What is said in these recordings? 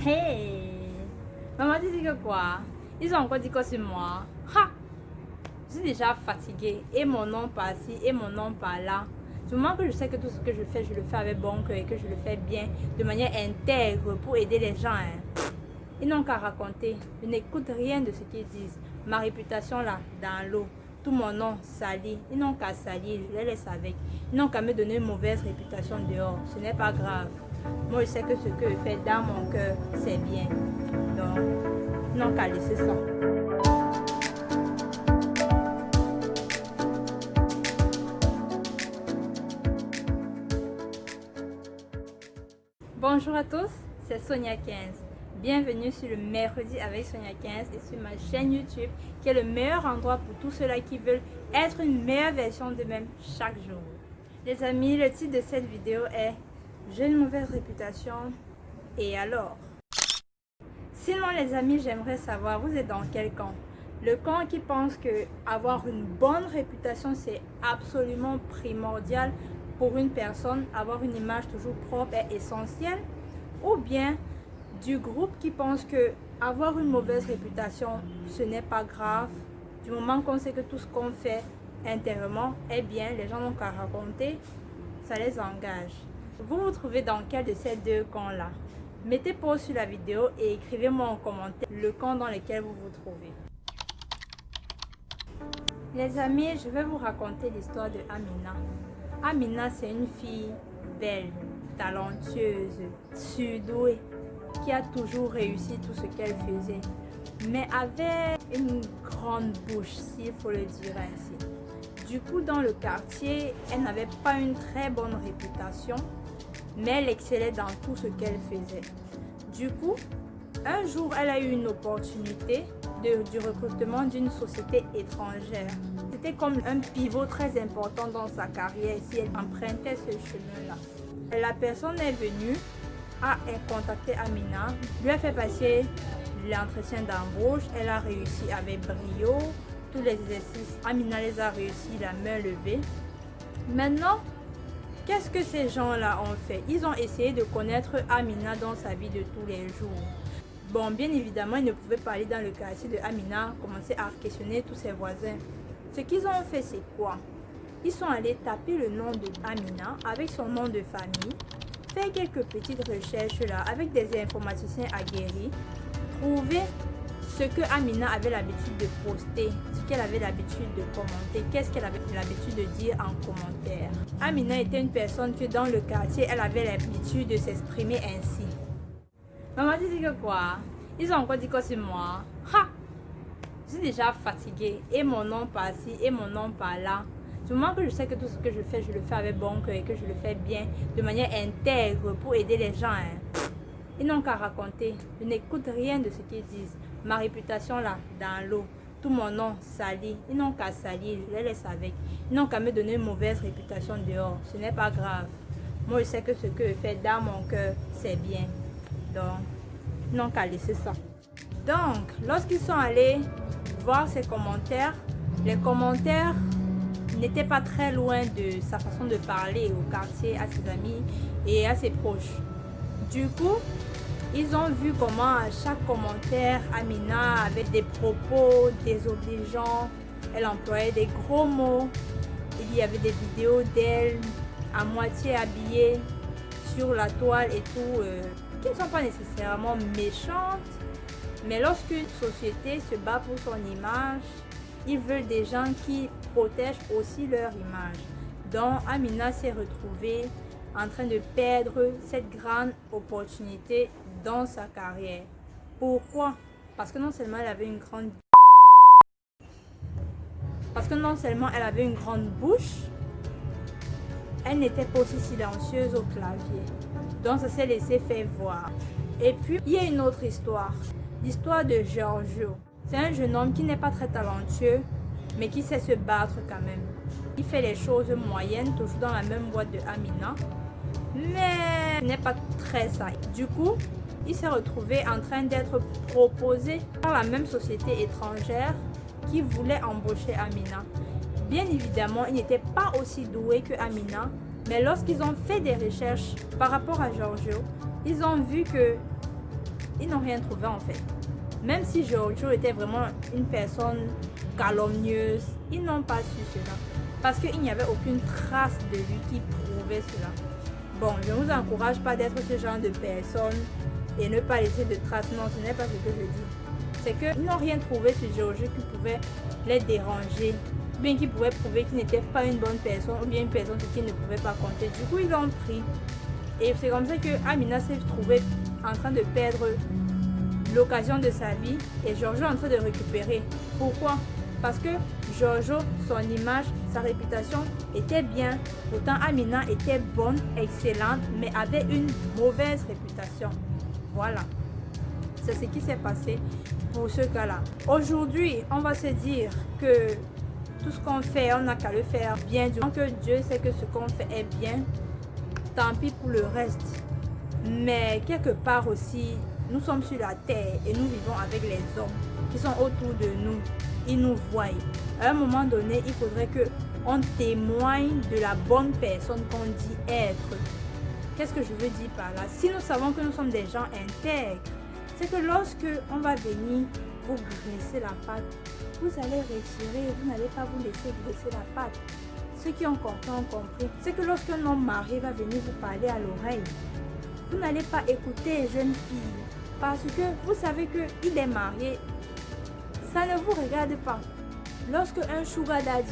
Hey! Maman dit que quoi? Ils ont encore dit quoi sur moi? Ha! Je suis déjà fatiguée. Et mon nom par-ci, et mon nom par-là. Du moment que je sais que tout ce que je le fais avec bon cœur et que je le fais bien, de manière intègre pour aider les gens. Ils n'ont qu'à raconter. Je n'écoute rien de ce qu'ils disent. Ma réputation là, dans l'eau. Tout mon nom sali. Ils n'ont qu'à salir, je les laisse avec. Ils n'ont qu'à me donner une mauvaise réputation dehors. Ce n'est pas grave. Moi, je sais que ce que je fais dans mon cœur, c'est bien. Donc, ils n'ont qu'à laisser ça. Bonjour à tous, c'est Sonia 15. Bienvenue sur le mercredi avec Sonia 15 et sur ma chaîne YouTube qui est le meilleur endroit pour tous ceux-là qui veulent être une meilleure version d'eux-mêmes chaque jour. Les amis, le titre de cette vidéo est « J'ai une mauvaise réputation, et alors ?» Sinon les amis, j'aimerais savoir, vous êtes dans quel camp? Le camp qui pense que avoir une bonne réputation c'est absolument primordial pour une personne, avoir une image toujours propre est essentiel, ou bien du groupe qui pense que avoir une mauvaise réputation ce n'est pas grave, du moment qu'on sait que tout ce qu'on fait intérieurement est bien, les gens n'ont qu'à raconter, ça les engage. Vous vous trouvez dans quel de ces deux camps là? Mettez pause sur la vidéo et écrivez-moi en commentaire le camp dans lequel vous vous trouvez. Les amis, je vais vous raconter l'histoire de Amina. Amina, c'est une fille belle, talentueuse, surdouée, qui a toujours réussi tout ce qu'elle faisait, mais avait une grande bouche, s'il faut le dire ainsi. Du coup, dans le quartier, elle n'avait pas une très bonne réputation, mais elle excellait dans tout ce qu'elle faisait. Du coup, un jour, elle a eu une opportunité du recrutement d'une société étrangère. C'était comme un pivot très important dans sa carrière si elle empruntait ce chemin-là. La personne est venue, a contacté Amina, lui a fait passer l'entretien d'embauche, elle a réussi avec brio, tous les exercices, Amina les a réussi la main levée. Maintenant, qu'est-ce que ces gens-là ont fait? Ils ont essayé de connaître Amina dans sa vie de tous les jours. Bon, bien évidemment, ils ne pouvaient pas aller dans le quartier de Amina, commencer à questionner tous ses voisins. Ce qu'ils ont fait, c'est quoi? Ils sont allés taper le nom de Amina avec son nom de famille, faire quelques petites recherches là avec des informaticiens aguerris, trouver ce que Amina avait l'habitude de poster, ce qu'elle avait l'habitude de commenter, qu'est-ce qu'elle avait l'habitude de dire en commentaire. Amina était une personne que dans le quartier, elle avait l'habitude de s'exprimer ainsi. Maman dit que quoi? Ils ont encore dit quoi sur moi? Ha! Je suis déjà fatiguée. Et mon nom par-ci, et mon nom par-là. Du moment que je sais que tout ce que je le fais avec bon cœur et que je le fais bien, de manière intègre pour aider les gens. Ils n'ont qu'à raconter. Je n'écoute rien de ce qu'ils disent. Ma réputation là, dans l'eau. Tout mon nom sali. Ils n'ont qu'à salir, je les laisse avec. Ils n'ont qu'à me donner une mauvaise réputation dehors. Ce n'est pas grave. Moi, je sais que ce que je fais dans mon cœur, c'est bien. Donc, ils n'ont qu'à laisser ça. Donc, lorsqu'ils sont allés voir ses commentaires, les commentaires n'étaient pas très loin de sa façon de parler au quartier, à ses amis et à ses proches. Du coup, ils ont vu comment à chaque commentaire, Amina avait des propos désobligeants, elle employait des gros mots, il y avait des vidéos d'elle à moitié habillée sur la toile et tout, qui ne sont pas nécessairement méchantes, mais lorsqu'une société se bat pour son image, ils veulent des gens qui protègent aussi leur image. Donc Amina s'est retrouvée en train de perdre cette grande opportunité dans sa carrière. Pourquoi? Parce que non seulement elle avait une grande bouche, elle n'était pas aussi silencieuse au clavier. Donc ça s'est laissé faire voir. Et puis il y a une autre histoire. L'histoire de Giorgio. C'est un jeune homme qui n'est pas très talentueux, mais qui sait se battre quand même. Il fait les choses moyennes, toujours dans la même boîte de Amina, mais n'est pas très ça. Du coup, il s'est retrouvé en train d'être proposé par la même société étrangère qui voulait embaucher Amina. Bien évidemment, il n'était pas aussi doué que Amina, mais lorsqu'ils ont fait des recherches par rapport à Giorgio, ils ont vu que Ils n'ont rien trouvé en fait. Même si Giorgio était vraiment une personne calomnieuse, ils n'ont pas su cela. Parce qu'il n'y avait aucune trace de lui qui prouvait cela. Bon, je ne vous encourage pas d'être ce genre de personne et ne pas laisser de traces. Non, ce n'est pas ce que je dis. C'est qu'ils n'ont rien trouvé sur Giorgio qui pouvait les déranger, ou bien qui pouvait prouver qu'il n'était pas une bonne personne, ou bien une personne sur qui ne pouvait pas compter. Du coup, ils l'ont pris. Et c'est comme ça que Amina s'est trouvée en train de perdre l'occasion de sa vie et Giorgio est en train de récupérer. Pourquoi? Parce que Giorgio, son image, sa réputation était bien. Pourtant, Amina était bonne, excellente, mais avait une mauvaise réputation. Voilà. C'est ce qui s'est passé pour ce cas-là. Aujourd'hui, on va se dire que tout ce qu'on fait, on n'a qu'à le faire bien. Du moment que Dieu sait que ce qu'on fait est bien, tant pis pour le reste. Mais quelque part aussi, nous sommes sur la terre et nous vivons avec les hommes qui sont autour de nous. Ils nous voient. À un moment donné, il faudrait qu'on témoigne de la bonne personne qu'on dit être. Qu'est-ce que je veux dire par là? Si nous savons que nous sommes des gens intègres, c'est que lorsque on va venir vous graisser la patte, vous allez retirer, vous n'allez pas vous laisser graisser la patte. Ceux qui ont compris ont compris. C'est que lorsqu'un homme marié va venir vous parler à l'oreille, vous n'allez pas écouter, jeune fille, parce que vous savez qu'il est marié. Ça ne vous regarde pas. Lorsque un sugar daddy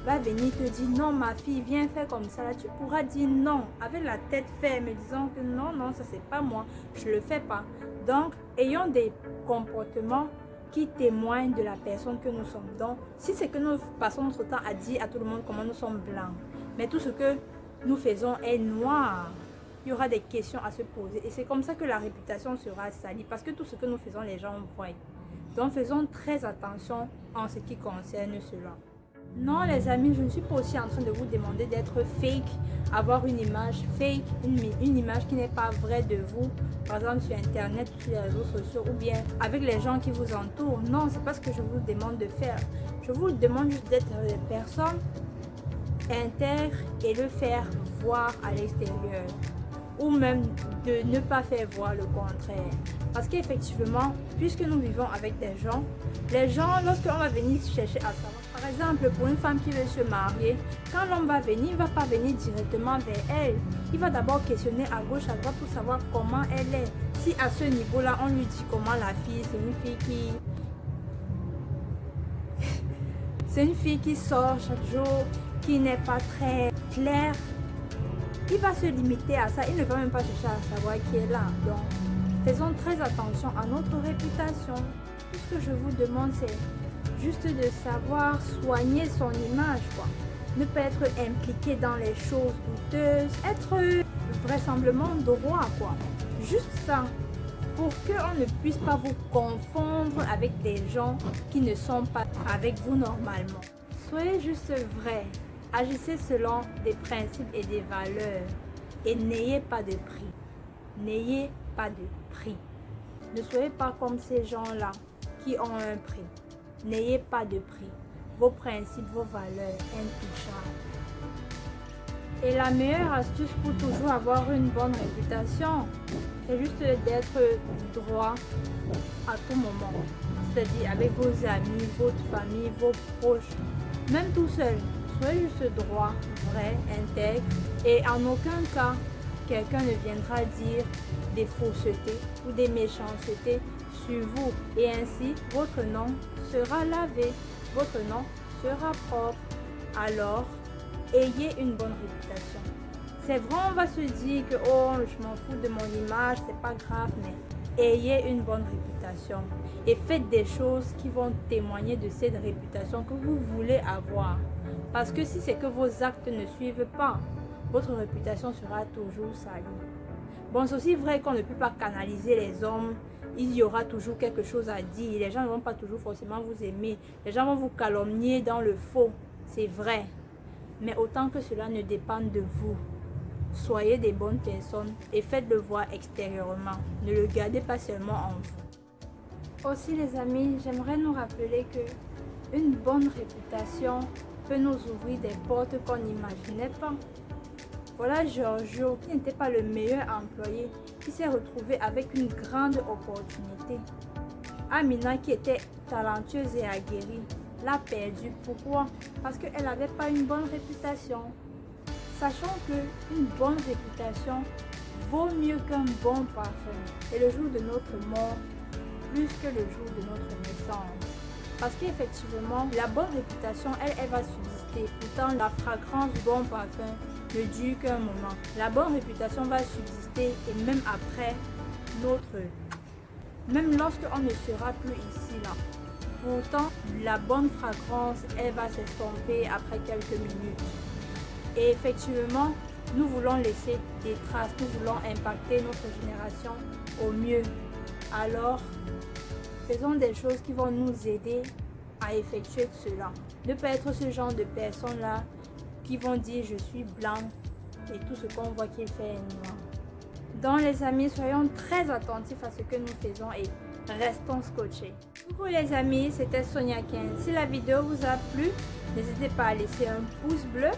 va venir te dire non ma fille viens faire comme ça, là, tu pourras dire non avec la tête ferme, disant que non non ça c'est pas moi, je le fais pas. Donc ayons des comportements qui témoignent de la personne que nous sommes. Donc si c'est que nous passons notre temps à dire à tout le monde comment nous sommes blancs, mais tout ce que nous faisons est noir, il y aura des questions à se poser et c'est comme ça que la réputation sera salie, parce que tout ce que nous faisons les gens voient. Donc faisons très attention en ce qui concerne cela. Non les amis, je ne suis pas aussi en train de vous demander d'être fake, avoir une image fake, une image qui n'est pas vraie de vous, par exemple sur internet, sur les réseaux sociaux ou bien avec les gens qui vous entourent. Non, c'est pas ce que je vous demande de faire. Je vous demande juste d'être des personnes intègres et le faire voir à l'extérieur, ou même de ne pas faire voir le contraire. Parce qu'effectivement, puisque nous vivons avec des gens, les gens, lorsqu'on va venir chercher à savoir, par exemple, pour une femme qui veut se marier, quand l'homme va venir, il ne va pas venir directement vers elle. Il va d'abord questionner à gauche, à droite pour savoir comment elle est. Si à ce niveau-là, on lui dit comment la fille, c'est une fille qui... c'est une fille qui sort chaque jour, qui n'est pas très claire, il va se limiter à ça. Il ne va même pas chercher à savoir qui est là. Donc, faisons très attention à notre réputation. Tout ce que je vous demande, c'est juste de savoir soigner son image, quoi. Ne pas être impliqué dans les choses douteuses. Être vraisemblablement droit, quoi. Juste ça. Pour qu'on ne puisse pas vous confondre avec des gens qui ne sont pas avec vous normalement. Soyez juste vrai. Agissez selon des principes et des valeurs. Et n'ayez pas de prix. N'ayez pas de prix. Ne soyez pas comme ces gens-là qui ont un prix. N'ayez pas de prix. Vos principes, vos valeurs intouchables. Et la meilleure astuce pour toujours avoir une bonne réputation, c'est juste d'être droit à tout moment. C'est-à-dire avec vos amis, votre famille, vos proches, même tout seul. Soyez juste droit, vrai, intègre. Et en aucun cas, quelqu'un ne viendra dire des faussetés ou des méchancetés sur vous. Et ainsi, votre nom sera lavé, votre nom sera propre. Alors, ayez une bonne réputation. C'est vrai, on va se dire que oh, je m'en fous de mon image, c'est pas grave, mais ayez une bonne réputation et faites des choses qui vont témoigner de cette réputation que vous voulez avoir. Parce que si c'est que vos actes ne suivent pas, votre réputation sera toujours salie. Bon, c'est aussi vrai qu'on ne peut pas canaliser les hommes. Il y aura toujours quelque chose à dire. Les gens ne vont pas toujours forcément vous aimer. Les gens vont vous calomnier dans le faux. C'est vrai. Mais autant que cela ne dépende de vous, soyez des bonnes personnes et faites-le voir extérieurement. Ne le gardez pas seulement en vous. Aussi les amis, j'aimerais nous rappeler que une bonne réputation peut nous ouvrir des portes qu'on n'imaginait pas. Voilà Giorgio qui n'était pas le meilleur employé, qui s'est retrouvée avec une grande opportunité. Amina, qui était talentueuse et aguerrie, l'a perdue. Pourquoi? Parce qu'elle n'avait pas une bonne réputation. Sachant qu'une bonne réputation vaut mieux qu'un bon parfum. Et le jour de notre mort, plus que le jour de notre naissance. Parce qu'effectivement, la bonne réputation, elle va subsister. Pourtant, la fragrance du bon parfum ne dure qu'un moment. La bonne réputation va subsister et même après même lorsqu'on ne sera plus ici là. Pourtant, la bonne fragrance, elle va s'estomper après quelques minutes. Et effectivement, nous voulons laisser des traces, nous voulons impacter notre génération au mieux. Alors, faisons des choses qui vont nous aider à effectuer cela. Ne pas être ce genre de personnes-là qui vont dire je suis blanc et tout ce qu'on voit qu'il fait est noir. Donc les amis, soyons très attentifs à ce que nous faisons et restons scotchés. Coucou les amis, c'était Sonia 15. Si la vidéo vous a plu, n'hésitez pas à laisser un pouce bleu.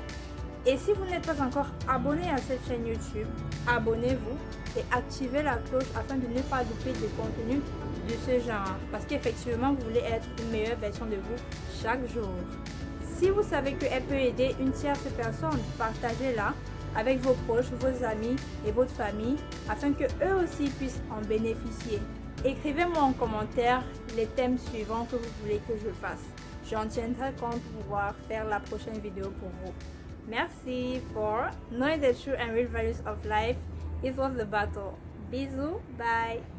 Et si vous n'êtes pas encore abonné à cette chaîne YouTube, abonnez-vous et activez la cloche afin de ne pas louper des contenus de ce genre. Parce qu'effectivement, vous voulez être une meilleure version de vous chaque jour. Si vous savez qu'elle peut aider une tierce personne, partagez-la avec vos proches, vos amis et votre famille afin que eux aussi puissent en bénéficier. Écrivez-moi en commentaire les thèmes suivants que vous voulez que je fasse. J'en tiendrai compte pour pouvoir faire la prochaine vidéo pour vous. Merci for knowing the true and real values of life. It was the battle. Bisous, bye.